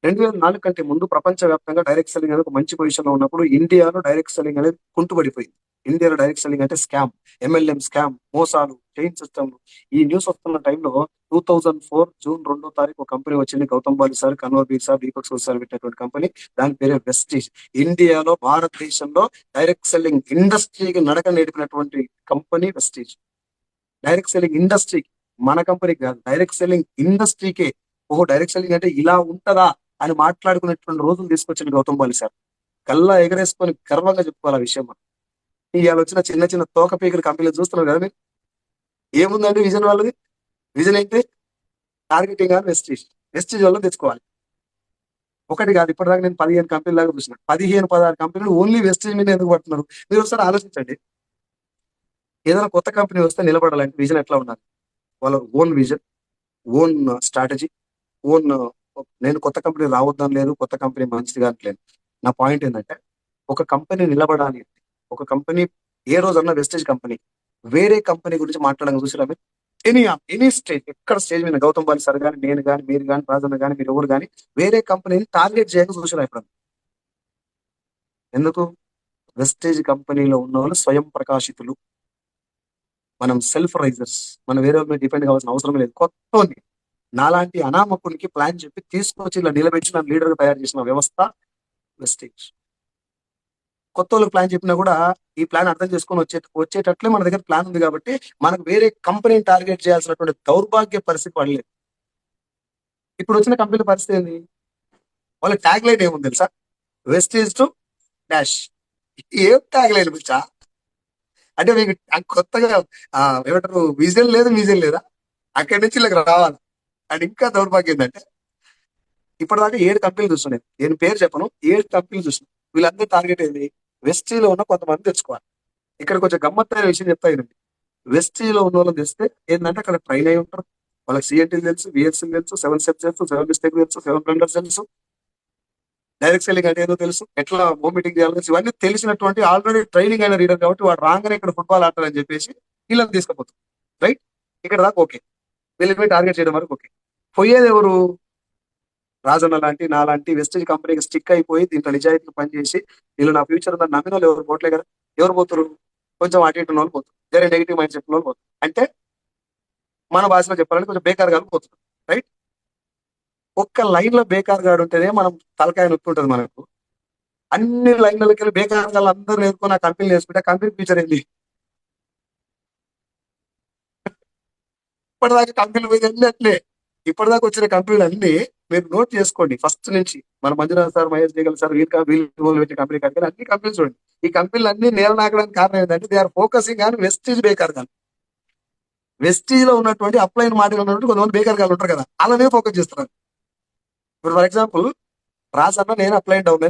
2004 కంటే ముందు ప్రపంచవ్యాప్తంగా డైరెక్ట్ సెల్లింగ్ అనేది ఒక మంచి పొజిషన్ లో ఉన్నప్పుడు ఇండియాలో డైరెక్ట్ సెల్లింగ్ అనేది కుంటుపడిపోయింది. ఇండియాలో డైరెక్ట్ సెల్లింగ్ అంటే స్కామ్, ఎంఎల్ఎం స్కామ్, మోసాలు, చైన్ సిస్టమ్లు. ఈ న్యూస్ వస్తున్న టైంలో 2004 జూన్ 2వ తారీఖు ఒక కంపెనీ వచ్చింది. Gautam Bali sir, Kanwar Bir sir, Deepak Sood sir పెట్టినటువంటి కంపెనీ. దాని పేరే వెస్టీజ్. ఇండియాలో, భారతదేశంలో డైరెక్ట్ సెల్లింగ్ ఇండస్ట్రీకి నడక నేర్పినటువంటి company Vestige. Direct selling industry, మన కంపెనీకి కాదు, డైరెక్ట్ సెల్లింగ్ ఇండస్ట్రీకే. ఓహో, డైరెక్ట్ సెల్లింగ్ అంటే ఇలా ఉంటదా అని మాట్లాడుకునేటువంటి రోజులు తీసుకొచ్చిన గౌతమ్ బాలి సార్. కల్లా ఎగరేసుకొని గర్వంగా చెప్పుకోవాలి ఆ విషయం మనం. ఇవాళ వచ్చిన చిన్న చిన్న తోక పీకల కంపెనీలు చూస్తున్నారు కదా మీరు. ఏముందండి విజన్ వాళ్ళది? విజన్ ఏంటి? టార్గెటింగ్ అని వెస్టీజ్. వెస్టీజ్ వల్ల తెచ్చుకోవాలి. ఒకటి కాదు, ఇప్పటిదాకా నేను 15 కంపెనీల దాకా చూసిన. 15-16 కంపెనీలు ఓన్లీ వెస్టీజ్ మీద ఎందుకు పడుతున్నారు? మీరు ఒకసారి ఆలోచించండి. ఏదైనా కొత్త కంపెనీ వస్తే నిలబడాలంటే విజన్ ఎట్లా ఉండాలి? వాళ్ళ own vision, own strategy, own. నేను కొత్త కంపెనీ రావద్దని లేదు, కొత్త కంపెనీ మంచిది కావట్లేదు. నా పాయింట్ ఏంటంటే, ఒక కంపెనీ నిలబడాలి అంటే, ఒక కంపెనీ ఏ రోజన్నా వెస్టేజ్ కంపెనీ వేరే కంపెనీ గురించి మాట్లాడడం చూసిరా మీరు? ఎనీ ఎనీ స్టేజ్, ఎక్కడ స్టేజ్ మీద గౌతమ్ బాలి సార్ కానీ, నేను కానీ, మీరు కానీ, రాజన్న కానీ, మీరు ఎవరు కానీ వేరే కంపెనీని టార్గెట్ చేయక చూసిరా ఇప్పుడు? ఎందుకు? వెస్టేజ్ కంపెనీలో ఉన్న వాళ్ళు స్వయం ప్రకాశితులు, మనం సెల్ఫ్ రైజర్స్. మనం వేరే వాళ్ళ మీద డిపెండ్ కావాల్సిన అవసరం లేదు. కొత్త నాలాంటి అనామకునికి ప్లాన్ చెప్పి తీసుకొచ్చి ఇలా నిలబెట్టి నన్ను లీడర్ గా తయారు చేసిన వ్యవస్థ వెస్టేజ్. కొత్త వాళ్ళకి ప్లాన్ చెప్పినా కూడా ఈ ప్లాన్ అర్థం చేసుకొని వచ్చేటట్లే మన దగ్గర ప్లాన్ ఉంది కాబట్టి మనకు వేరే కంపెనీని టార్గెట్ చేయాల్సినటువంటి దౌర్భాగ్య పరిస్థితి పడలేదు. ఇప్పుడు వచ్చిన కంపెనీ పరిస్థితి ఏంది? వాళ్ళ ట్యాగ్ లైన్ ఏముంది తెలుసా? Wastage to dash. ఏం ట్యాగ్ లైన్ పిచ్చా? అంటే మీకు కొత్తగా ఏమంటారు, విజన్ లేదు, విజన్ లేదా? అక్కడి నుంచి ఇలా రావాలి. అండ్ ఇంకా దౌర్భాగ్యం ఏంటంటే, ఇప్పటిదాకా 7 కంపెనీలు చూస్తున్నాయి. నేను పేరు చెప్పను, 7 కంపెనీలు చూస్తున్నాను. వీళ్ళందరూ టార్గెట్ ఏంది? వెస్టీలో ఉన్న కొంతమంది తెచ్చుకోవాలి. ఇక్కడ కొంచెం గమ్మత్తైన విషయం చెప్తా ఇదండి. వెస్టీలో ఉన్న వాళ్ళని తెస్తే ఏంటంటే అక్కడ ట్రైన్ అయి ఉంటారు. వాళ్ళకి సిఎన్టీ తెలుసు, విఎస్ఎల్ తెలుసు, 7 స్టెప్స్ తెలుసు, 7 మిస్టేక్ తెలుసు, 7 బ్లండర్స్ తెలుసు, డైరెక్ట్ సెల్లింగ్ అంటే ఏదో తెలుసు, ఎట్లా హోమ్ మీటింగ్ చేయాలో తెలుసు. ఇవన్నీ తెలిసినటువంటి ఆల్రెడీ ట్రైనింగ్ అయిన రీడర్ కాబట్టి వాడు రాగానే ఇక్కడ ఫుట్బాల్ ఆడతారని చెప్పేసి వీళ్ళని తీసుకుపోతుంది. రైట్? ఇక్కడ దాకా ఓకే. వీళ్ళని టార్గెట్ చేయడం వరకు ఓకే. పోయేది ఎవరు? రాజన్న లాంటి, నా లాంటి వెస్టేజ్ కంపెనీకి స్టిక్ అయిపోయి దీంట్లో నిజాయితీగా పనిచేసి వీళ్ళు నా ఫ్యూచర్ ఉందని నమ్మిన వాళ్ళు ఎవరు పోవట్లే కదా. ఎవరు పోతారు? కొంచెం అటు ఇటు ఉన్న వాళ్ళు పోతారు. వేరే నెగిటివ్ మైండ్ సెట్ ఉన్న వాళ్ళు పోతారు. అంటే మన భాషలో చెప్పాలంటే కొంచెం బేకార్ గారు పోతారు. రైట్? ఒక్క లైన్ లో బేకార్ గాడు ఉంటేనే మనం తలకాయ నొప్పి ఉంటుంది మనకు. అన్ని లైన్లకి వెళ్ళి బేకార్ గాళ్ళు అందరూ నేర్చుకుని ఆ కంపెనీలు వేసుకుంటే కంపెనీ ఫ్యూచర్ ఏంది? ఇప్పటిదాకా కంపెనీలు పోయి అట్లే. ఇప్పటిదాకా వచ్చిన కంపెనీలు అన్ని మీరు నోట్ చేసుకోండి. ఫస్ట్ నుంచి మన Manjunath sir, Mahesh juggle sir, వీళ్ళు పెట్టిన కంపెనీ కంటే అన్ని కంపెనీలు చూడండి. ఈ కంపెనీలు అన్ని నేల నాకడానికి కారణం ఏంటంటే they are focusing on Vestige బేకార్ గాలు. వెస్టీజ్ లో ఉన్నటువంటి అప్లైన్ మాటలు ఉన్నటువంటి కొంతమంది బేకార్ గాలు ఉంటారు కదా, అలానే ఫోకస్ చేస్తున్నారు. ఇప్పుడు ఫర్ ఎగ్జాంపుల్ రాజన్న నేను అప్లైన్ డౌన్